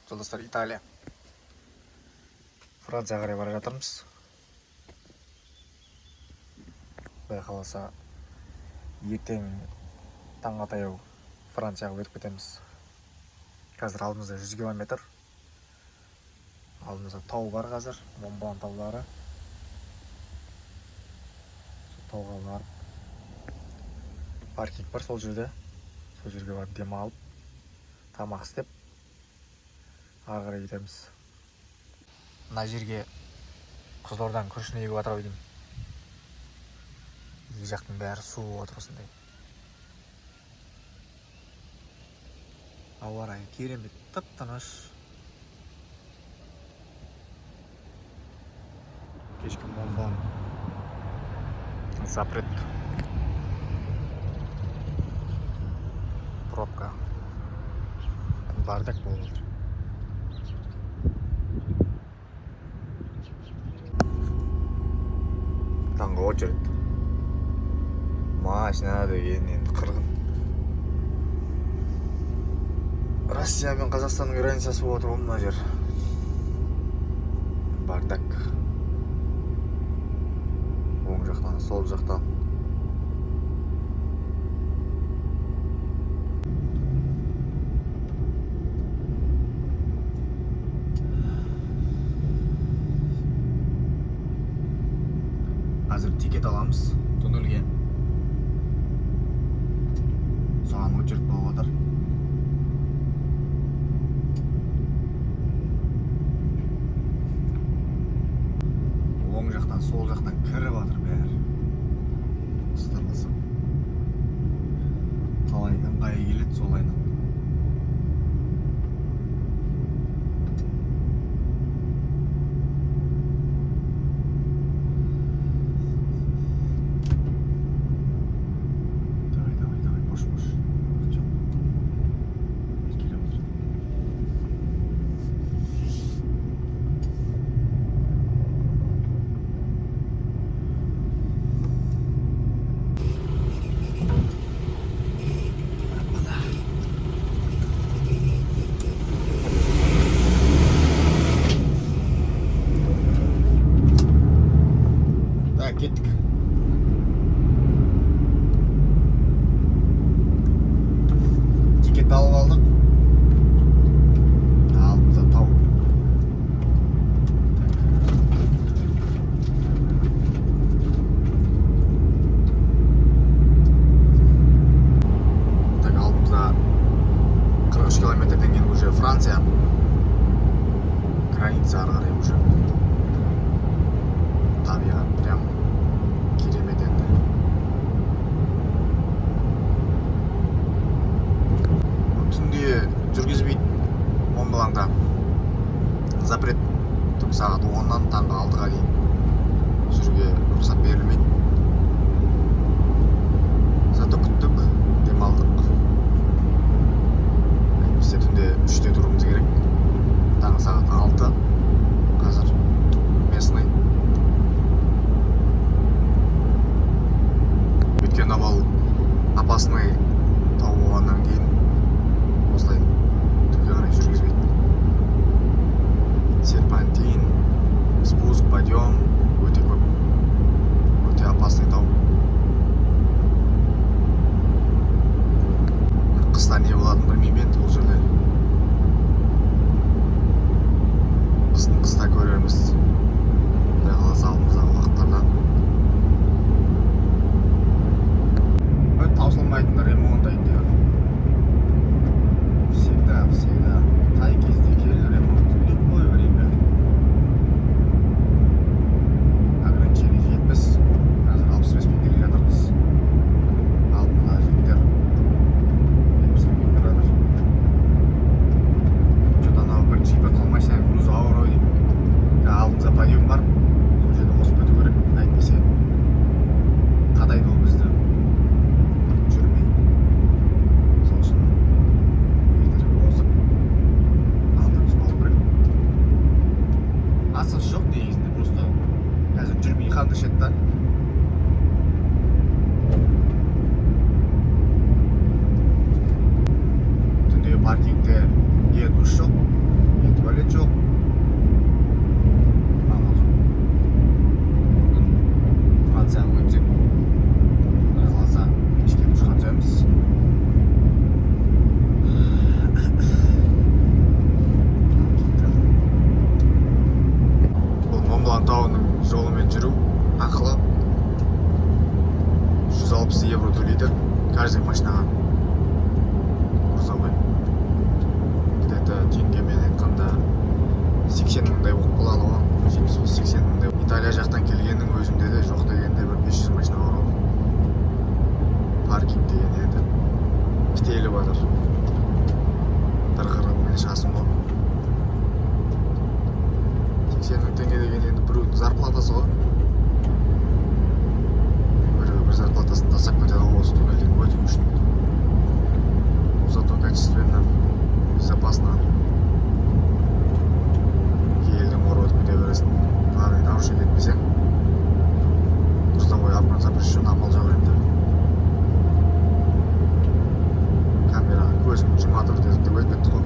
Жолдастар, Италия. Францияға қарай бара жатырмыз. Құдай қаласа, ертең таңға таяу Францияға өтіп кетеміз. Қазір алдымызда 100 километр. Алдымызда тау бар қазір, Монблан таулары. Тауға барып, паркинг бар сол жерде. Сол жерге барып демалып, тамақ істеп, ары қарай кетеміз. Мына жерге Қызылорданың күрішін егіп жатыр деймін. Екі жақтың бәрі су отыр осындай. Ауа райы керемет, тып-тыныш. Кешкі Монблан запрет. Пробка. Бардак болып отыр. Таңғы очередь. Машина деген енді қырғын. Россия мен Қазақстанның границасы болып отыр мына жер. Бардак. Оң жақтан, сол жақтан. Қазір тикет аламыз туннельге. Соған очередь болып отыр. Оң жақтан, сол жақтан кіріп жатыр бәрі. Ыстырылысып. Қалай ыңғайы келеді солайынан. Кеттік. Тикет алып алдық. Алдымызда тау. Так, алдымызда 43 километрден кейін уже Франция. Граница ары қарай уже. Табиғат прям керемет енді. Түнде жүргізбейді Монбланда. Запрет түн сағат 10-нан таңғы 6-ға дейін жүруге рұқсат берілмейді. Зато күттік, демалдық. Бізде түнде 3-те тұруымыз керек. Таңғы сағат 6. Қазір местный. Өткен абал опасный тау болғаннан кейін осылай түнге қарай жүргізбейді. Серпантин, спуск, подъем өте көп. Өте опасный тау. Қыста не болатынын білмеймін енді бұл жерде. Қыста көрерміз. Құдай қаласа алдымыздағы уақыттарда. Таусылмайтын ремонт айтты. Всегда. Қай кезде келді ремонт? Любое время. Ограничение 70. Қазір 65 келе жатырмыз. Алдымызда жігіттер 70 келе жатыр. Что-то анау бір джипі қалмайса груз ауыр ой дейді. Алдымызда подъем бар. Сол жерде осып өту керек. Әйтпесе қадайды ол бізді. Асығыс жоқ негізінде, просто қазір жүрмей қанды ішеді да. Түндегі паркингте душ жоқ, туалет жоқ. Амал жоқ. Бүгін Францияға өтсек, құдай қаласа кешке ұшқан жаймыз. Бұл Монблан тауының жолымен жүру ақылы 160 евро төлейді каждый машинаға. Грузовой. Где-то теңгемен айтқанда 80 мыңдай болып қалады ғой. 70-80 мыңдай. Италия жақтан келгеннің өзінде де жоқ дегенде бір 500 машина бар ғой. Паркинг деген енді бітеліп жатыр. Тырқырымен шасын ғой. 80 мың теңге деген енді біреудің зарплатасы ғой. Бір зарплатасын тастап кетеді ғой осы туннельден өту үшін. Зато качественно, безопасно. Елдің ор өтіп кете бересің. Главное, нарушить етпесең. Грузовой обгон запрещен, амал жоқ енді. Камера көзін жұма тұр дедік деп өтіп кетті ғой.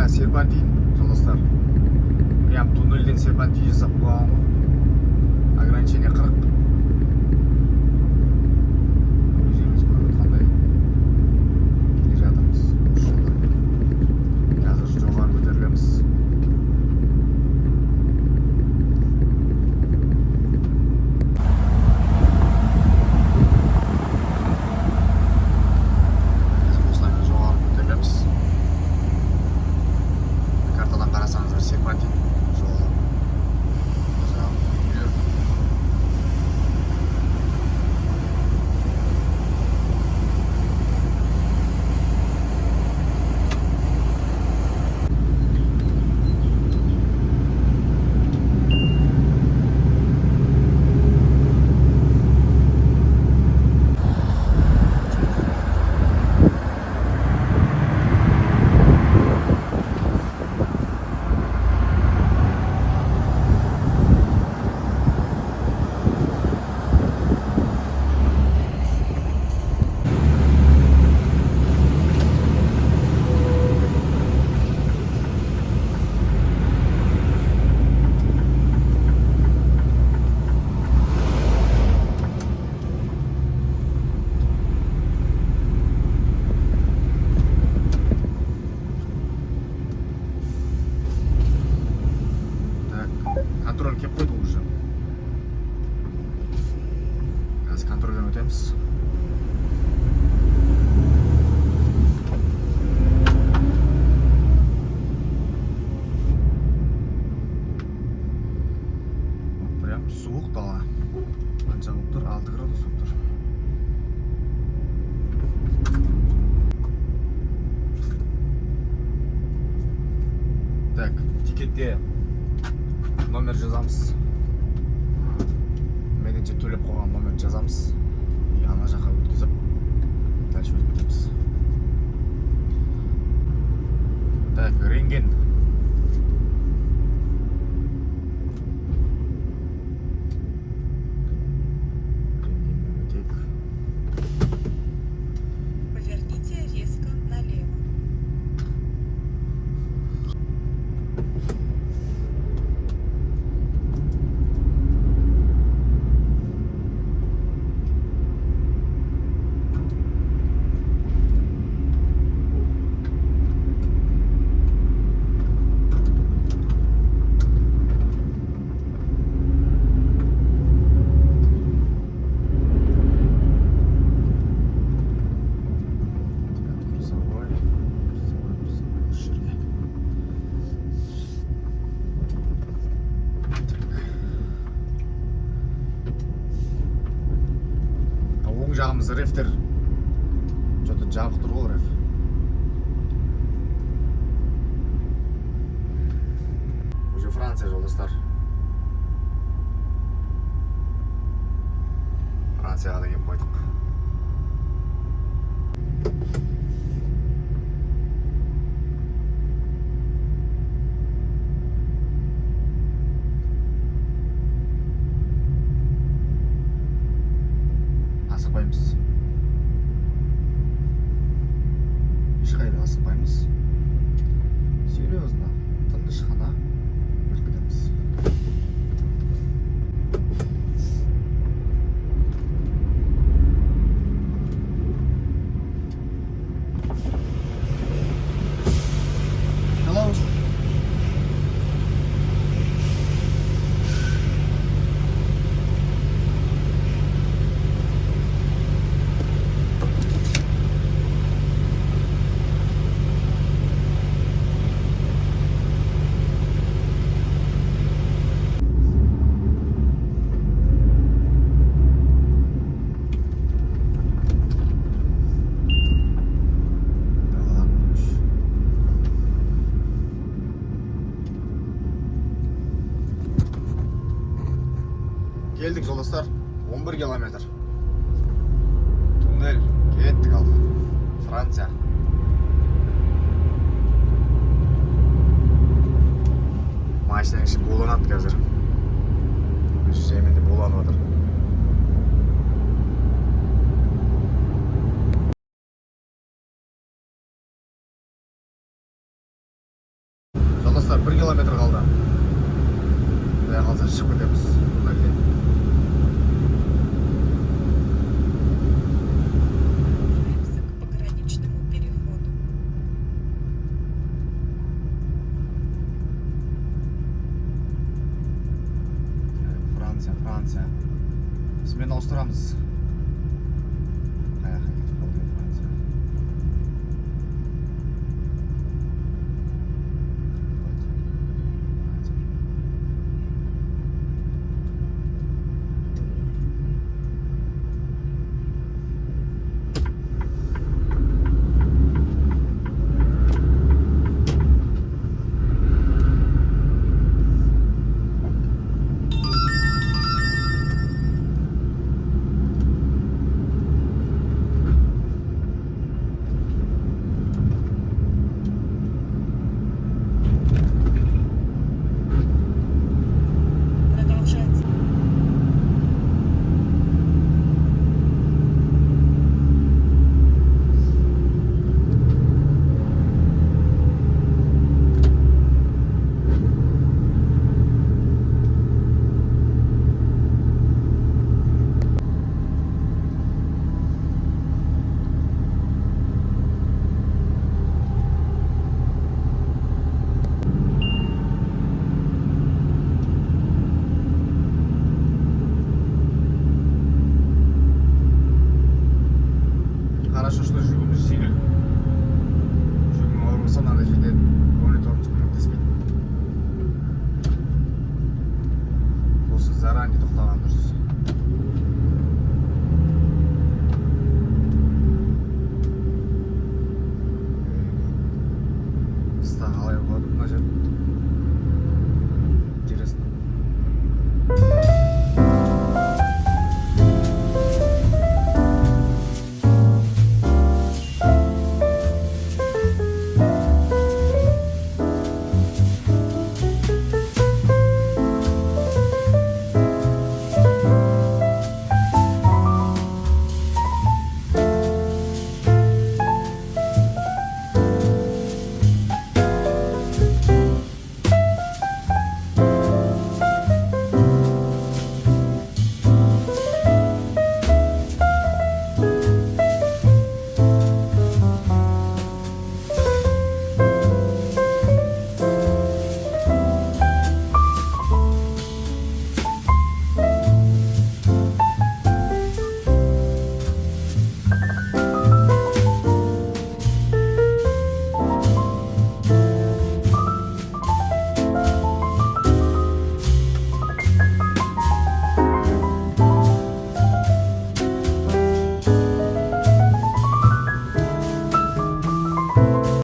Серпантин, жолдастар. Прям туннельден серпантин жасап қойған ғой. Ограничение 40. Өздеріңіз көріп отқандай келе жатырмыз. Қазір жоғары көтерілеміз. Серпантин жолы. Контроль келіп қойды уже. Қазір контрольден өтеміз. Прям суық дала. Қанша болып тұр? 6 градус болып тұр. Так, тикетте номер жазамыз. Менеджер төлеп қойған номерді жазамыз. Ана жаққа өткізіп, дальше өтіп кетеміз. Так, рентген. Поверните резко налево. Оң жағымыз рефтер. Что-то жабық тұр ғой реф. Уже Франция, жолдастар. Францияға да келіп қойдық. Асықпаймыз. Ешқайда асықпаймыз. Серьезно, тыныш қана өтіп кетеміз. Hello. Geldik жолдастар, 11 километр. Туннель, кеттік ал. Франция. Машинаның іші буланады қазір. Өзі жайменде буланып жатыр. Жолдастар, 1 километр қалды. Құдай қалса шығып кетеміз туннельден. К пограничному переходу. Франция. Смена ауыстырамыз. Қай жаққа кетіп қалды Франция. Продолжается. Хорошо, что жүгіміз жеңіл. Жүгім ауыр болса, мынандай жерде мониторымыз көмектеспейді. Осы заранее тоқтаған дұрыс.